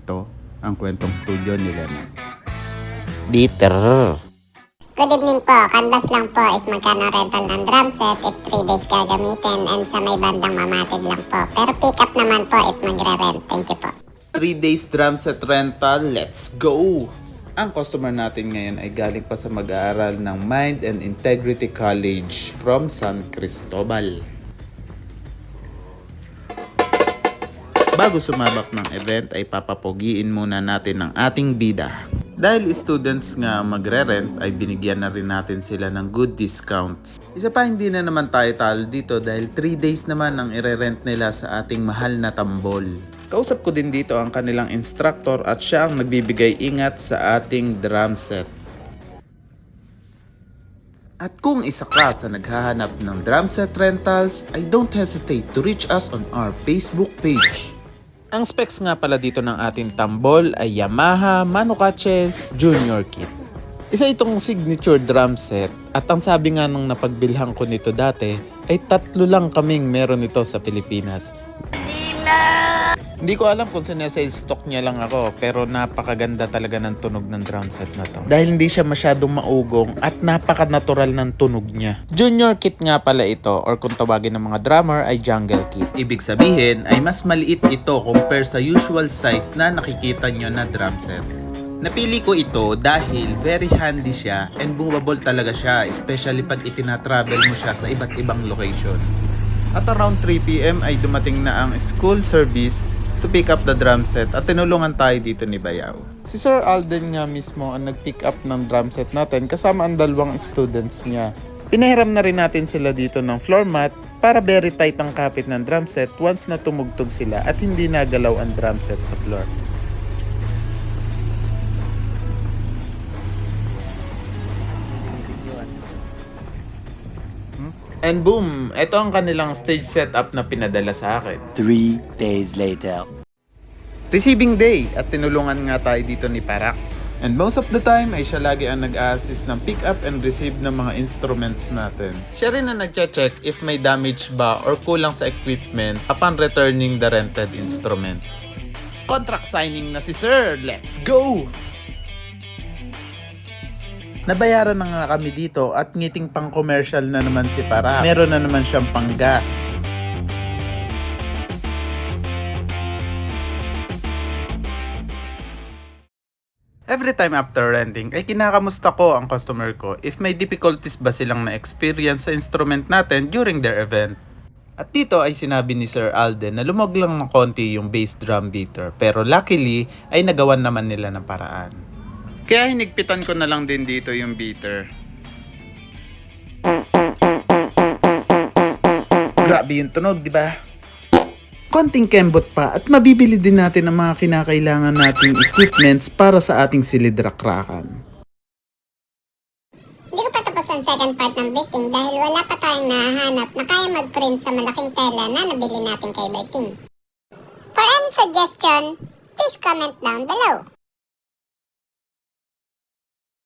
ito ang kwentong studio ni Lemon. Bitter. Good evening po. Canvas lang po if magkano rental ng drum set, if 3 days gagamitin, and sa may bandang mamatid lang po. Pero pick up naman po if magre-rent. Thank you po. 3 days drum set rental, let's go! Ang customer natin ngayon ay galing pa sa mag-aaral ng Mind and Integrity College from San Cristobal. Bago sumabak ng event ay papapogiin muna natin ang ating bida. Dahil students nga magre-rent ay binigyan na rin natin sila ng good discounts. Isa pa, hindi na naman tayo talo dito dahil 3 days naman ang ire-rent nila sa ating mahal na tambol. Kausap ko din dito ang kanilang instructor at siya ang nagbibigay ingat sa ating drum set. At kung isa ka sa naghahanap ng drum set rentals, ay don't hesitate to reach us on our Facebook page. Ang specs nga pala dito ng ating tambol ay Yamaha Manukache Junior Kit. Isa itong signature drum set at ang sabi nga nung napagbilhan ko nito dati ay 3 lang kaming meron nito sa Pilipinas. Hindi ko alam kung sinasales stock niya lang ako pero napakaganda talaga ng tunog ng drum set na to. Dahil hindi siya masyadong maugong at napaka-natural ng tunog niya. Junior kit nga pala ito or kung tawagin ng mga drummer ay jungle kit. Ibig sabihin ay mas maliit ito compare sa usual size na nakikita nyo na drum set. Napili ko ito dahil very handy siya and movable talaga siya especially pag itinatravel mo siya sa iba't ibang location. At around 3 PM ay dumating na ang school service to pick up the drum set at tinulungan tayo dito ni Bayaw. Si Sir Alden nga mismo ang nag-pick up ng drum set natin kasama ang 2 students niya. Pinahiram na rin natin sila dito ng floor mat para very tight ang kapit ng drum set once na tumugtog sila at hindi nagalaw ang drum set sa floor. And boom, ito ang kanilang stage setup na pinadala sa akin. 3 days later. Receiving day at tinulungan nga tayo dito ni Parak. And most of the time ay siya lagi ang nag-a-assist ng pick up and receive ng mga instruments natin. Siya rin ang nag-check if may damage ba or kulang sa equipment upon returning the rented instruments. Contract signing na si Sir! Let's go! Nabayaran na nga kami dito at ngiting pang commercial na naman si Para. Meron na naman siyang panggas. Every time after renting ay kinakamusta ko ang customer ko if may difficulties ba silang na-experience sa instrument natin during their event. At dito ay sinabi ni Sir Alden na lumog lang ng konti yung bass drum beater pero luckily ay nagawan naman nila ng paraan. Kaya hinigpitan ko na lang din dito yung beater. Grabe yung tunog, di ba? Konting kembot pa at mabibili din natin ang mga kinakailangan nating equipments para sa ating silidrakrakan. Hindi ko pa tapos ang second part ng Berting dahil wala pa tayong nahahanap na kaya mag-print sa malaking tela na nabili natin kay Berting. For any suggestion, please comment down below.